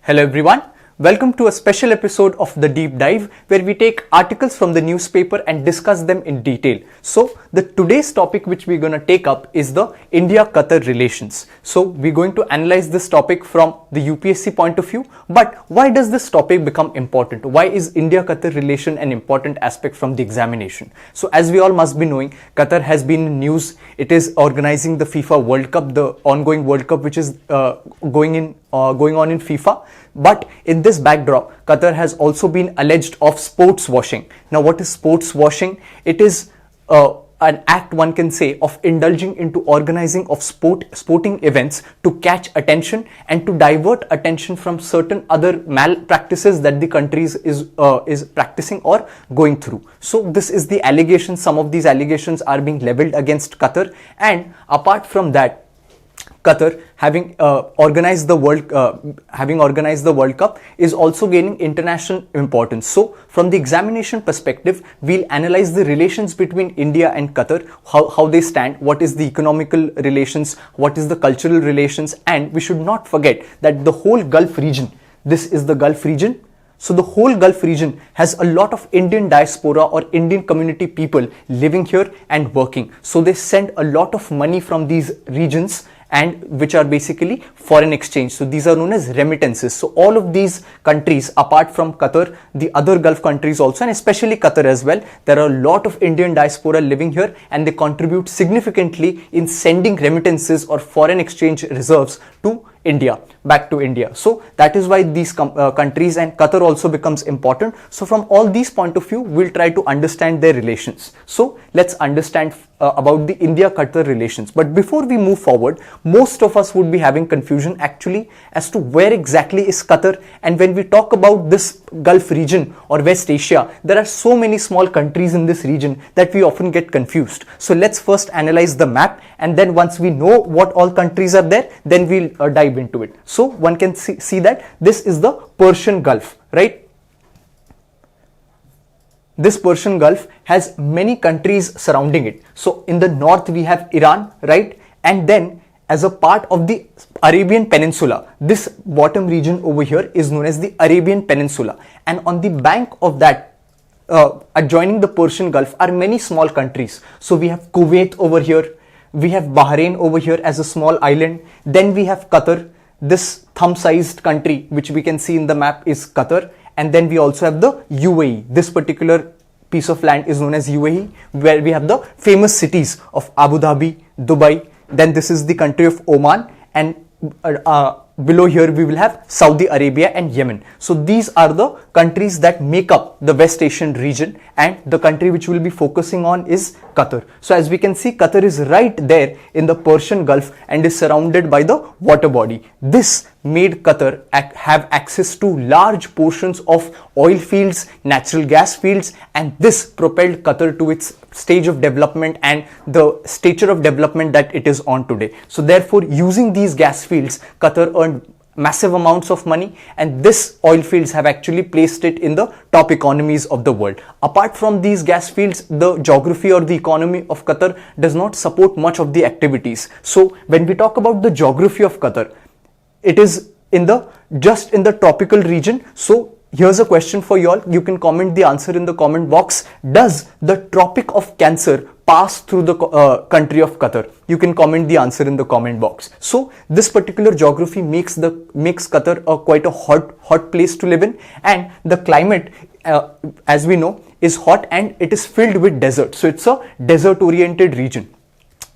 Hello everyone, welcome to a special episode of The Deep Dive where we take articles from the newspaper and discuss them in detail. So today's topic which we're going to take up is the India-Qatar relations. So we're going to analyze this topic from the UPSC point of view, but why does this topic become important? Why is India-Qatar relation an important aspect from the examination? So as we all must be knowing, Qatar has been in news. It is organizing the FIFA World Cup, the ongoing World Cup which is going on in FIFA. But in this backdrop, Qatar has also been alleged of sports washing. Now, what is sports washing? It is an act, one can say, of indulging into organizing of sporting events to catch attention and to divert attention from certain other malpractices that the country is practicing or going through. So this is the allegation. Some of these allegations are being leveled against Qatar, and apart from that, Qatar, having organized the World Cup, is also gaining international importance. So, from the examination perspective, we'll analyze the relations between India and Qatar, how they stand, what is the economical relations, what is the cultural relations, and we should not forget that the whole Gulf region, this is the Gulf region. So the whole Gulf region has a lot of Indian diaspora or Indian community people living here and working. So they send a lot of money from these regions, and which are basically foreign exchange. So these are known as remittances. So all of these countries, apart from Qatar, the other Gulf countries also, and especially Qatar as well, there are a lot of Indian diaspora living here, and they contribute significantly in sending remittances or foreign exchange reserves to India, back to India. So that is why these countries and Qatar also becomes important. So from all these point of view, we'll try to understand their relations. So let's understand about the India-Qatar relations. But before we move forward, most of us would be having confusion actually as to where exactly is Qatar. And when we talk about this Gulf region or West Asia, there are so many small countries in this region that we often get confused. So let's first analyze the map, and then once we know what all countries are there, then we'll dive into it. So one can see that this is the Persian Gulf, right? This Persian Gulf has many countries surrounding it. So in the north we have Iran, right? And then as a part of the Arabian Peninsula, this bottom region over here is known as the Arabian Peninsula. And on the bank of that, adjoining the Persian Gulf, are many small countries. So we have Kuwait over here, we have Bahrain over here as a small island, then we have Qatar, this thumb-sized country which we can see in the map is Qatar, and then we also have the UAE. This particular piece of land is known as UAE, where we have the famous cities of Abu Dhabi, Dubai, then this is the country of Oman, and below here we will have Saudi Arabia and Yemen. So these are the countries that make up the West Asian region, and the country which we'll be focusing on is Qatar. So as we can see, Qatar is right there in the Persian Gulf and is surrounded by the water body. This made Qatar have access to large portions of oil fields, natural gas fields, and this propelled Qatar to its stage of development and the stature of development that it is on today. So therefore, using these gas fields, Qatar earned massive amounts of money, and this oil fields have actually placed it in the top economies of the world. Apart from these gas fields, the geography or the economy of Qatar does not support much of the activities. So when we talk about the geography of Qatar, it is just in the tropical region. So here's a question for you all. You can comment the answer in the comment box. Does the Tropic of Cancer pass through the country of Qatar? You can comment the answer in the comment box. So this particular geography makes Qatar quite a hot place to live in, and the climate, as we know, is hot and it is filled with desert. So it's a desert oriented region.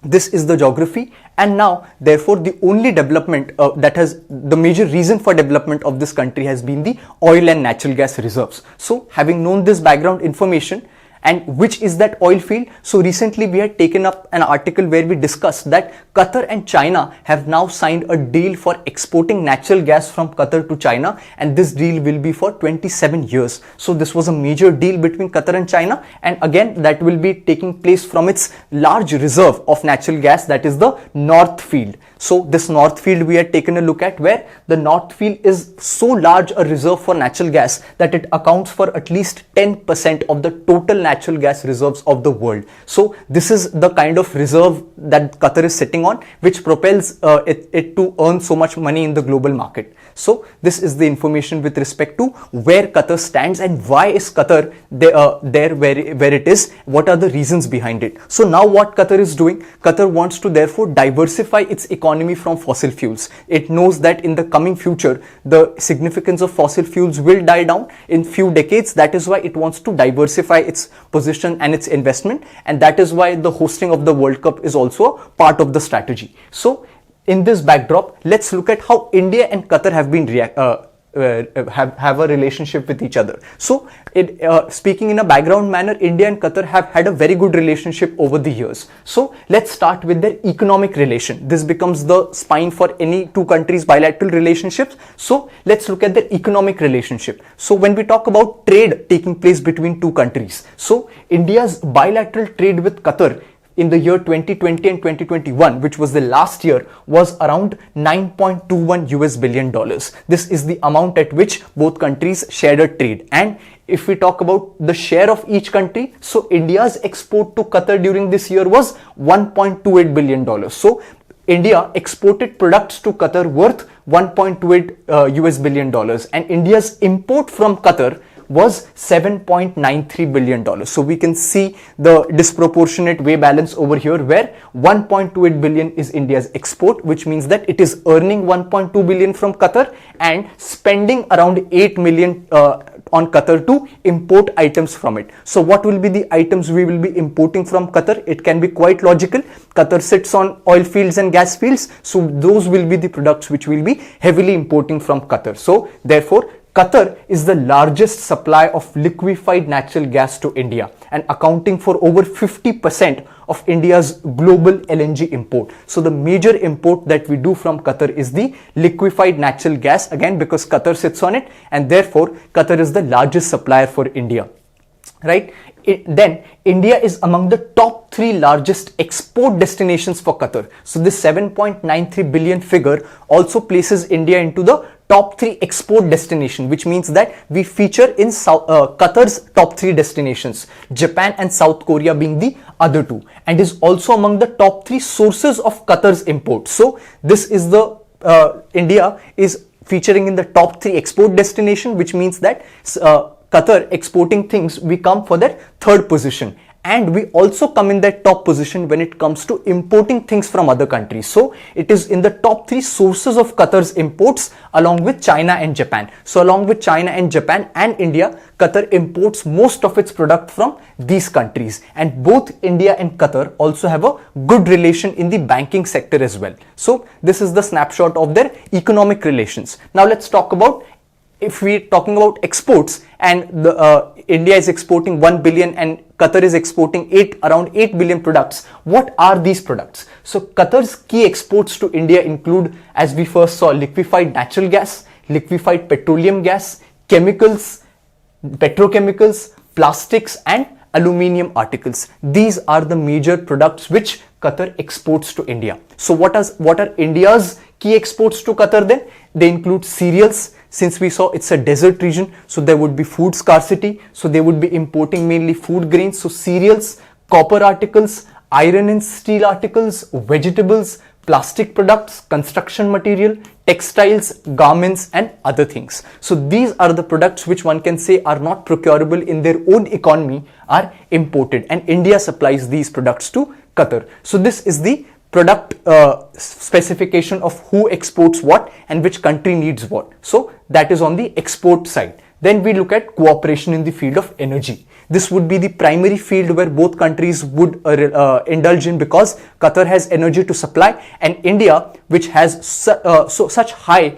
This is the geography, and now therefore the only development the major reason for development of this country has been the oil and natural gas reserves. So having known this background information, and which is that oil field. So recently we had taken up an article where we discussed that Qatar and China have now signed a deal for exporting natural gas from Qatar to China, and this deal will be for 27 years. So this was a major deal between Qatar and China, and again that will be taking place from its large reserve of natural gas, that is the North Field. So this North Field we had taken a look at, where the North Field is so large a reserve for natural gas that it accounts for at least 10% of the total natural gas reserves of the world. So this is the kind of reserve that Qatar is sitting on, which propels it to earn so much money in the global market. So this is the information with respect to where Qatar stands and why is Qatar there where it is, what are the reasons behind it. So now what Qatar is doing, Qatar wants to therefore diversify its economy from fossil fuels. It knows that in the coming future, the significance of fossil fuels will die down in few decades. That is why it wants to diversify its position and its investment, and that is why the hosting of the World Cup is also part of the strategy. So in this backdrop, let's look at how India and Qatar have been have a relationship with each other. So speaking in a background manner, India and Qatar have had a very good relationship over the years. So let's start with their economic relation. This becomes the spine for any two countries' bilateral relationships. So let's look at their economic relationship. So when we talk about trade taking place between two countries, so India's bilateral trade with Qatar in the year 2020 and 2021, which was the last year, was around $9.21 billion. This is the amount at which both countries shared a trade. And if we talk about the share of each country, so India's export to Qatar during this year was $1.28 billion. So India exported products to Qatar worth $1.28 billion, and India's import from Qatar was $7.93 billion. So we can see the disproportionate way balance over here, where 1.28 billion is India's export, which means that it is earning 1.2 billion from Qatar and spending around 8 million on Qatar to import items from it. So what will be the items we will be importing from Qatar? It can be quite logical. Qatar sits on oil fields and gas fields, so those will be the products which will be heavily importing from Qatar. So therefore Qatar is the largest supplier of liquefied natural gas to India and accounting for over 50% of India's global LNG import. So the major import that we do from Qatar is the liquefied natural gas, again because Qatar sits on it, and therefore Qatar is the largest supplier for India, right? Then India is among the top 3 largest export destinations for Qatar. So this 7.93 billion figure also places India into the top 3 export destination, which means that we feature in Qatar's top 3 destinations, Japan and South Korea being the other 2, and is also among the top 3 sources of Qatar's import. So this is the India is featuring in the top 3 export destination, which means that Qatar exporting things, we come for that 3rd position, and we also come in that top position when it comes to importing things from other countries. So it is in the top 3 sources of Qatar's imports along with China and Japan. So along with China and Japan and India, Qatar imports most of its product from these countries, and both India and Qatar also have a good relation in the banking sector as well. So this is the snapshot of their economic relations. Now let's talk about, if we're talking about exports, and India is exporting 1 billion and Qatar is exporting around 8 billion products. What are these products? So Qatar's key exports to India include, as we first saw, liquefied natural gas, liquefied petroleum gas, chemicals, petrochemicals, plastics and aluminium articles. These are the major products which Qatar exports to India. So what are India's key exports to Qatar then? They include cereals. Since we saw it's a desert region, so there would be food scarcity, so they would be importing mainly food grains, so cereals, copper articles, iron and steel articles, vegetables, plastic products, construction material, textiles, garments and other things. So these are the products which one can say are not procurable in their own economy, are imported, and India supplies these products to Qatar. So this is the product specification of who exports what and which country needs what. So that is on the export side. Then we look at cooperation in the field of energy. This would be the primary field where both countries would indulge in, because Qatar has energy to supply and India, which has such high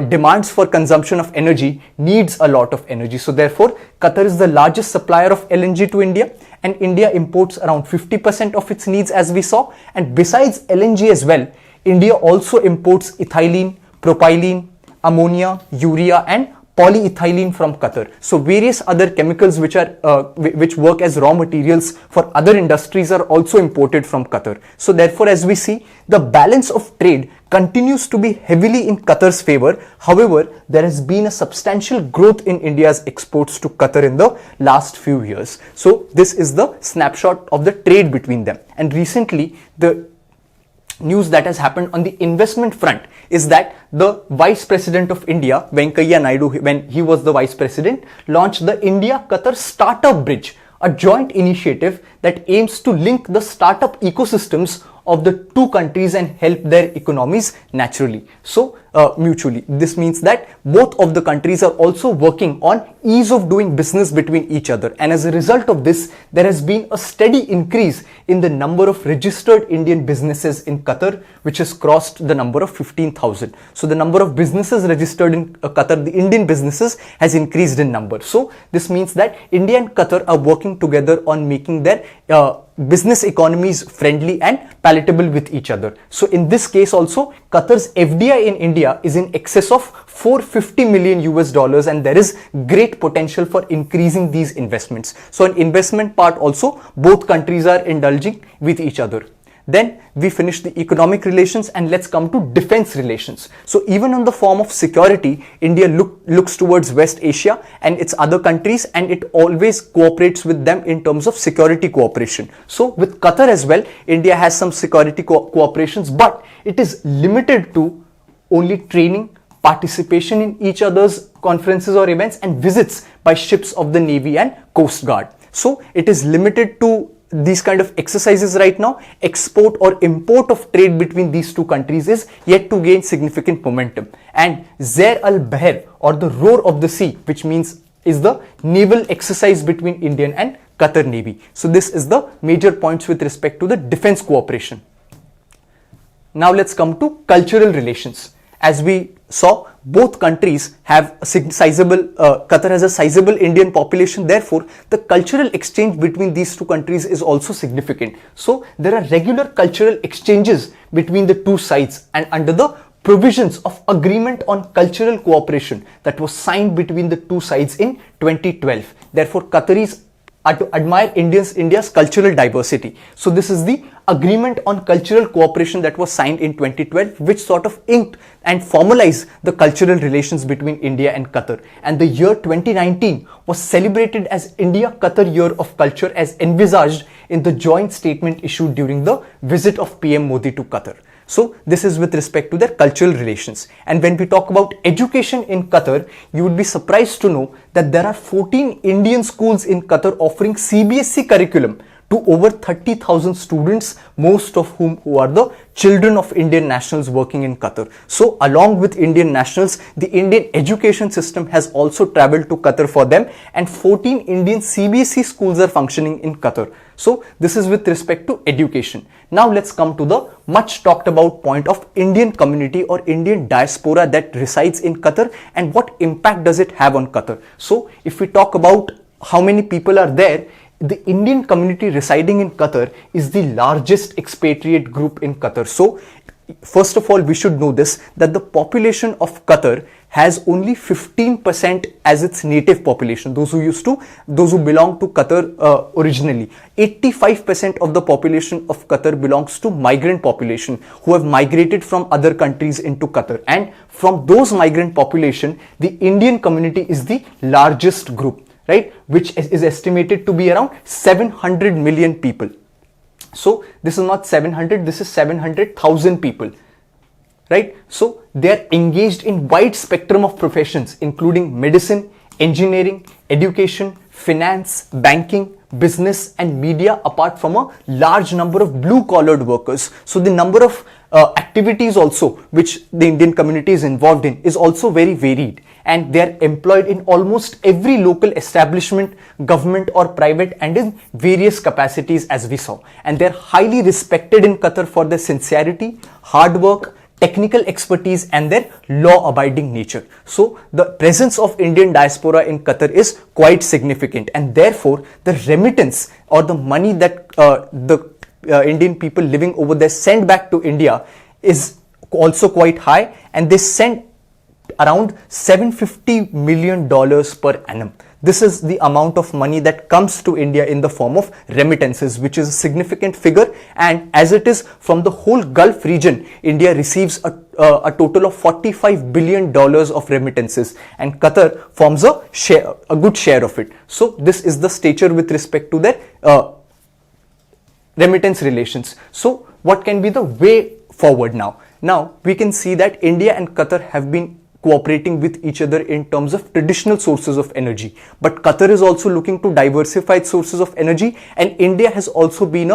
demands for consumption of energy, needs a lot of energy. So therefore Qatar is the largest supplier of LNG to India, and India imports around 50% of its needs, as we saw. And besides LNG as well, India also imports ethylene, propylene, ammonia, urea and polyethylene from Qatar. So various other chemicals which are which work as raw materials for other industries are also imported from Qatar. So therefore, as we see, the balance of trade continues to be heavily in Qatar's favor. However, there has been a substantial growth in India's exports to Qatar in the last few years. So this is the snapshot of the trade between them. And recently, the news that has happened on the investment front is that the Vice President of India, Venkaiah Naidu, when he was the Vice President, launched the India-Qatar Startup Bridge, a joint initiative that aims to link the startup ecosystems of the two countries and help their economies naturally. So mutually. This means that both of the countries are also working on ease of doing business between each other. And as a result of this, there has been a steady increase in the number of registered Indian businesses in Qatar, which has crossed the number of 15,000. So the number of businesses registered in Qatar, the Indian businesses, has increased in number. So this means that India and Qatar are working together on making their business economies friendly and palatable with each other. So in this case also, Qatar's FDI in India is in excess of 450 million US dollars, and there is great potential for increasing these investments. So on investment part also, both countries are indulging with each other. Then we finish the economic relations, and let's come to defense relations. So even on the form of security, India looks towards West Asia and its other countries, and it always cooperates with them in terms of security cooperation. So with Qatar as well, India has some security cooperations, but it is limited to only training, participation in each other's conferences or events, and visits by ships of the Navy and Coast Guard. So it is limited to these kind of exercises right now. Export or import of trade between these two countries is yet to gain significant momentum. And Zair al-Bahr, or the roar of the sea, which means is the naval exercise between Indian and Qatar Navy. So this is the major points with respect to the defense cooperation. Now let's come to cultural relations. As we saw, both countries have a sizable, Qatar has a sizable Indian population. Therefore, the cultural exchange between these two countries is also significant. So there are regular cultural exchanges between the two sides, and under the provisions of agreement on cultural cooperation that was signed between the two sides in 2012. Therefore, Qataris are to admire India's cultural diversity. So this is the agreement on cultural cooperation that was signed in 2012, which sort of inked and formalized the cultural relations between India and Qatar. And the year 2019 was celebrated as India-Qatar Year of Culture, as envisaged in the joint statement issued during the visit of PM Modi to Qatar. So this is with respect to their cultural relations. And when we talk about education in Qatar, you would be surprised to know that there are 14 Indian schools in Qatar offering CBSE curriculum to over 30,000 students, most of whom who are the children of Indian nationals working in Qatar. So along with Indian nationals, the Indian education system has also traveled to Qatar for them, and 14 Indian CBSE schools are functioning in Qatar. So this is with respect to education. Now let's come to the much talked about point of Indian community or Indian diaspora that resides in Qatar, and what impact does it have on Qatar. So if we talk about how many people are there, the Indian community residing in Qatar is the largest expatriate group in Qatar. So first of all, we should know this, that the population of Qatar has only 15% as its native population, those who belong to Qatar originally. 85% of the population of Qatar belongs to migrant population who have migrated from other countries into Qatar, and from those migrant population, the Indian community is the largest group, right, which is estimated to be around 700 million people. So this is not 700, this is 700,000 people, right? So they are engaged in wide spectrum of professions, including medicine, engineering, education, finance, banking, business and media, apart from a large number of blue collared workers. So the number of activities also which the Indian community is involved in is also very varied, and they are employed in almost every local establishment, government or private, and in various capacities, as we saw. And they are highly respected in Qatar for their sincerity, hard work, technical expertise and their law-abiding nature. So the presence of Indian diaspora in Qatar is quite significant, and therefore the remittance or the money that the Indian people living over there send back to India is also quite high, and they send around $750 million per annum. This is the amount of money that comes to India in the form of remittances, which is a significant figure. And as it is from the whole Gulf region, India receives a total of $45 billion of remittances, and Qatar forms a good share of it. So this is the stature with respect to their remittance relations. So what can be the way forward now? Now we can see that India and Qatar have been cooperating with each other in terms of traditional sources of energy, but Qatar is also looking to diversify its sources of energy, and India has also been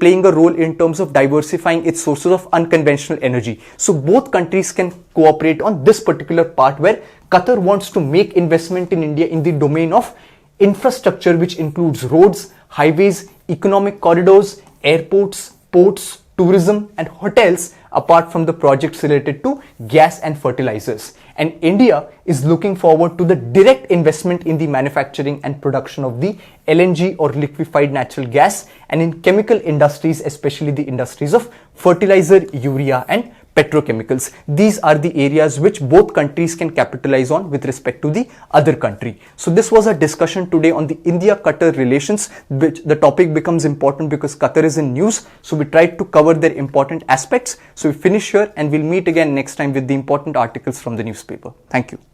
playing a role in terms of diversifying its sources of unconventional energy. So both countries can cooperate on this particular part, where Qatar wants to make investment in India in the domain of infrastructure, which includes roads, highways, economic corridors, airports, ports, tourism and hotels, apart from the projects related to gas and fertilizers. And India is looking forward to the direct investment in the manufacturing and production of the LNG or liquefied natural gas, and in chemical industries, especially the industries of fertilizer, urea and petrochemicals. These are the areas which both countries can capitalize on with respect to the other country. So this was a discussion today on the India-Qatar relations, which the topic becomes important because Qatar is in news. So we tried to cover their important aspects. So we finish here, and we'll meet again next time with the important articles from the newspaper. Thank you.